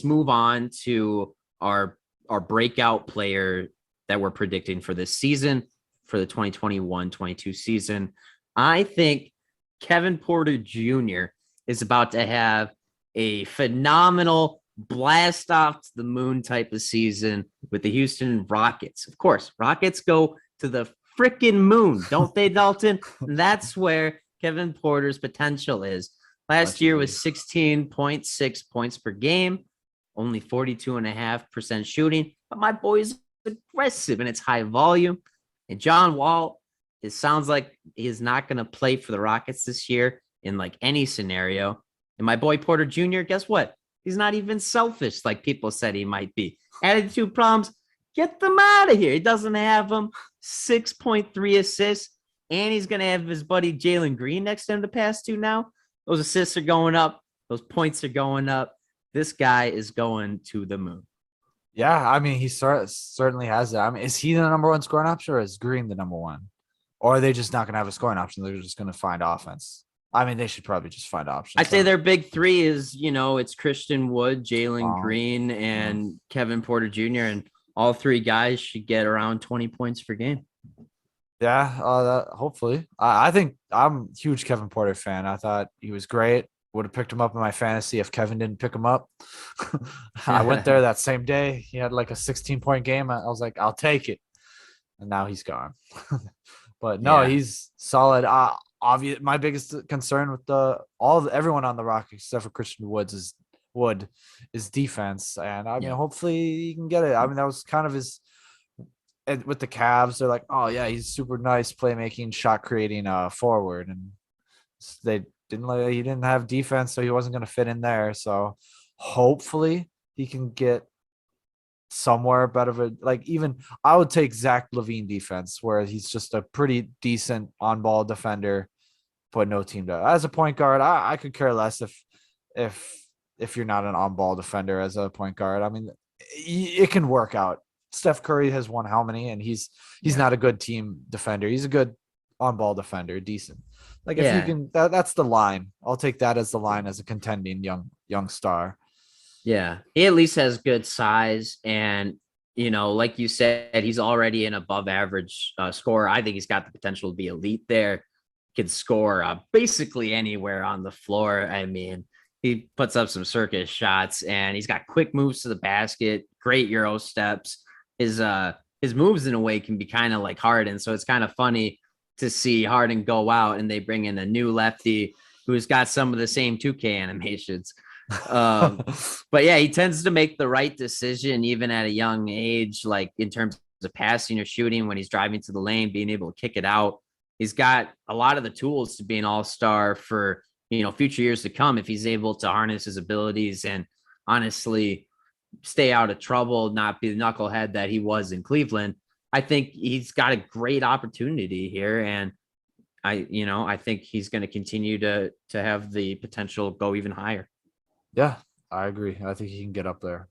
move on to our breakout player that we're predicting for this season, for the 2021-22 season. I think Kevin Porter Jr. is about to have a phenomenal blast off to the moon type of season with the Houston Rockets. Of course, Rockets go to the freaking moon, don't they, Dalton? That's where Kevin Porter's potential is. Last year was 16.6 points per game, only 42.5% shooting, but my boy's aggressive and it's high volume. And John Wall, it sounds like he's not going to play for the Rockets this year in like any scenario. And my boy Porter Jr., guess what? He's not even selfish like people said he might be. Attitude problems, get them out of here. He doesn't have them. 6.3 assists, and he's going to have his buddy Jalen Green next to him to pass to now. Those assists are going up. Those points are going up. This guy is going to the moon. Yeah, I mean, he certainly has that. I mean, is he the number one scoring option or is Green the number one? Or are they just not going to have a scoring option? They're just going to find offense. I mean, they should probably just find options. I'd say their big three is, it's Christian Wood, Jalen Green, and Kevin Porter Jr., and all three guys should get around 20 points per game. Yeah, hopefully. I think I'm a huge Kevin Porter fan. I thought he was great. Would have picked him up in my fantasy if Kevin didn't pick him up. I went there that same day. He had like a 16-point game. I was like, I'll take it. And now he's gone. But no, he's solid. Obvious. My biggest concern with everyone on the Rockets except for Christian Wood is defense. And I mean, hopefully he can get it. I mean, that was kind of his with the Cavs. They're like, oh yeah, he's super nice playmaking, shot creating forward, and he didn't have defense, so he wasn't going to fit in there. So hopefully he can get somewhere better. Even I would take Zach LaVine defense, where he's just a pretty decent on-ball defender, but no team to. As a point guard, I could care less if you're not an on-ball defender as a point guard. I mean, it can work out. Steph Curry has won how many, and he's not a good team defender. He's a good on-ball defender, decent. If you can, that's the line. I'll take that as the line as a contending young star. Yeah, he at least has good size, and like you said, he's already an above average scorer. I think he's got the potential to be elite there. Could score basically anywhere on the floor. I mean, he puts up some circus shots, and he's got quick moves to the basket, great Euro steps. His moves in a way can be kind of like Harden, so it's kind of funny to see Harden go out and they bring in a new lefty who's got some of the same 2K animations. But yeah, he tends to make the right decision even at a young age, like in terms of passing or shooting when he's driving to the lane, being able to kick it out. He's got a lot of the tools to be an all-star for, future years to come if he's able to harness his abilities and honestly stay out of trouble, not be the knucklehead that he was in Cleveland. I think he's got a great opportunity here, and I think he's going to continue to have the potential go even higher. Yeah, I agree. I think he can get up there,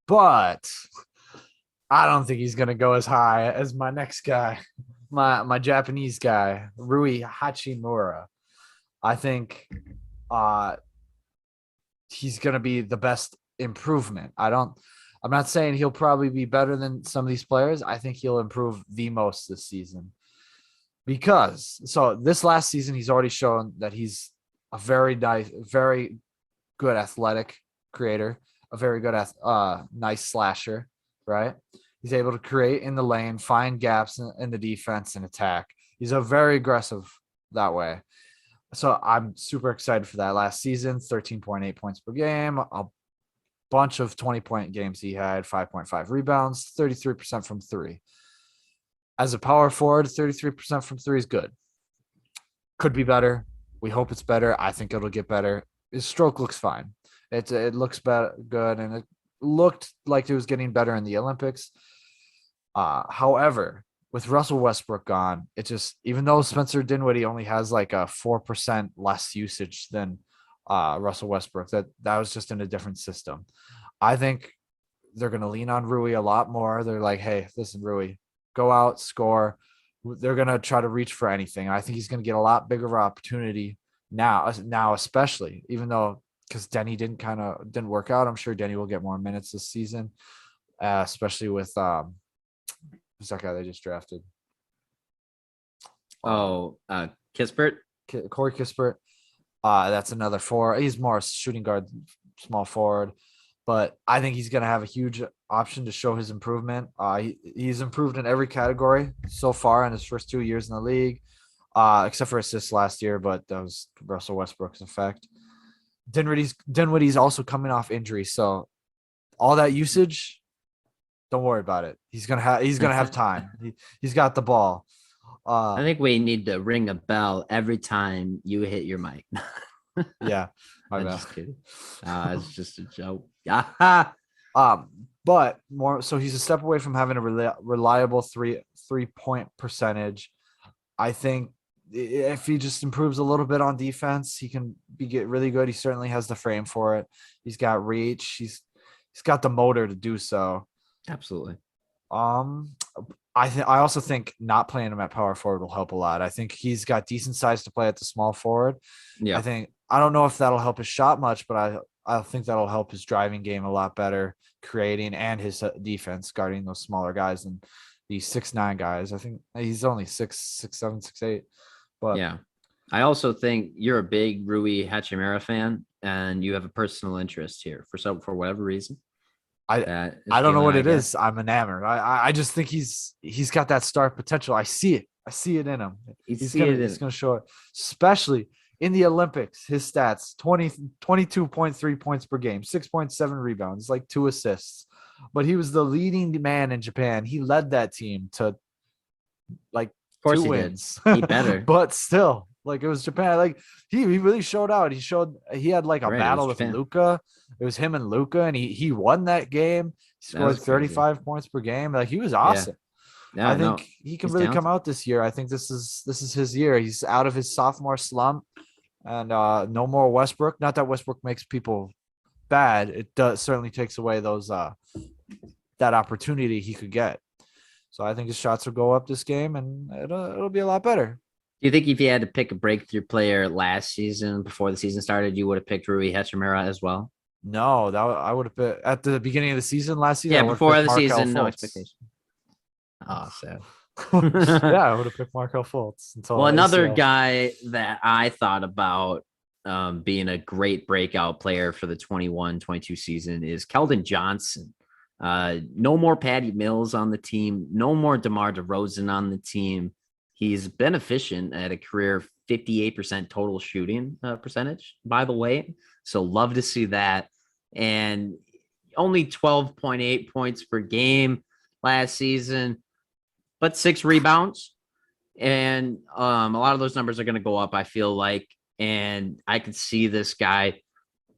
but I don't think he's going to go as high as my next guy, my Japanese guy, Rui Hachimura. I think he's going to be the best improvement. I'm not saying he'll probably be better than some of these players. I think he'll improve the most this season so this last season, he's already shown that he's a very good athletic creator, a very good, nice slasher, right? He's able to create in the lane, find gaps in the defense and attack. He's a very aggressive that way. So I'm super excited for that. Last season, 13.8 points per game, a bunch of 20-point games he had, 5.5 rebounds, 33% from three. As a power forward, 33% from three is good. Could be better. We hope it's better. I think it'll get better. His stroke looks fine. It looks good, and it looked like it was getting better in the Olympics. However, with Russell Westbrook gone, it just, even though Spencer Dinwiddie only has like a 4% less usage than Russell Westbrook, that was just in a different system. I think they're going to lean on Rui a lot more. They're like, hey, listen, Rui, go out, score. They're going to try to reach for anything. I think he's going to get a lot bigger opportunity now, especially, even though because Denny didn't work out. I'm sure Denny will get more minutes this season, especially with who's that guy they just drafted? Kispert. Corey Kispert. That's another forward. He's more shooting guard, small forward, but I think he's going to have a huge option to show his improvement. He's improved in every category so far in his first 2 years in the league, except for assists last year, but that was Russell Westbrook's effect. Dinwiddie's also coming off injury, so all that usage, don't worry about it. He's gonna have time. He's got the ball. I think we need to ring a bell every time you hit your mic. Yeah, I'm just kidding. It's just a joke. But more so, he's a step away from having a reliable three-point percentage. I think if he just improves a little bit on defense, he can get really good. He certainly has the frame for it. He's got reach. He's got the motor to do so. Absolutely. I also think not playing him at power forward will help a lot. I think he's got decent size to play at the small forward. Yeah. I don't know if that'll help his shot much, but I think that'll help his driving game a lot better, creating, and his defense guarding those smaller guys and these 6'9" guys. I think he's only 6'7", 6'8". But yeah, I also think you're a big Rui Hachimura fan, and you have a personal interest here for whatever reason. I don't know what it is. I'm enamored. I just think he's got that star potential. I see it. I see it in him. He's going to show it, especially in the Olympics. His stats: 22.3 points per game, 6.7 rebounds, like 2 assists. But he was the leading man in Japan. He led that team to like 2 wins. He better, but still, like it was Japan. Like he really showed out. He had like a battle with Luka. It was him and Luka, and he won that game. He scored 35 points per game. Like he was awesome. Yeah, I think he can really come out this year. I think this is his year. He's out of his sophomore slump, and no more Westbrook. Not that Westbrook makes people bad. It certainly takes away those that opportunity he could get. So I think his shots will go up this game, and it'll be a lot better. Do you think if you had to pick a breakthrough player last season before the season started, you would have picked Rui Hachimura as well? No, I would have picked at the beginning of the season last season. Yeah, before the season, no expectation. Oh, sad. Yeah, I would have picked Markelle Fultz. Another guy that I thought about being a great breakout player for the 21-22 season is Kelvin Johnson. No more Patty Mills on the team. No more DeMar DeRozan on the team. He's been efficient at a career 58% total shooting percentage, by the way. So love to see that. And only 12.8 points per game last season, but 6 rebounds. And a lot of those numbers are going to go up, I feel like. And I could see this guy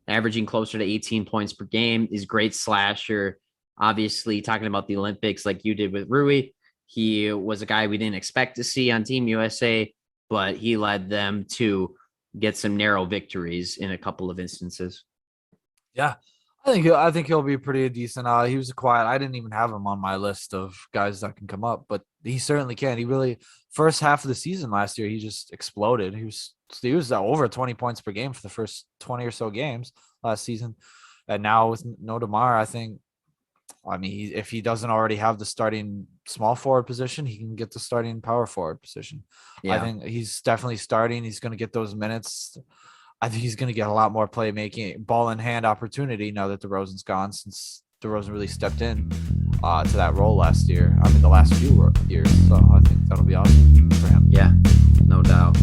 averaging closer to 18 points per game. He's a great slasher. Obviously, talking about the Olympics like you did with Rui, he was a guy we didn't expect to see on Team USA, but he led them to get some narrow victories in a couple of instances. Yeah, I think he'll be pretty decent. He was quiet. I didn't even have him on my list of guys that can come up, but he certainly can. He really first half of the season last year, he just exploded. He was over 20 points per game for the first 20 or so games last season, and now with no DeMar, I mean, if he doesn't already have the starting small forward position, he can get the starting power forward position. Yeah. I think he's definitely starting. He's going to get those minutes. I think he's going to get a lot more playmaking, ball in hand opportunity now that DeRozan's gone, since DeRozan really stepped in to that role last year. I mean, the last few years. So I think that'll be awesome for him. Yeah, no doubt.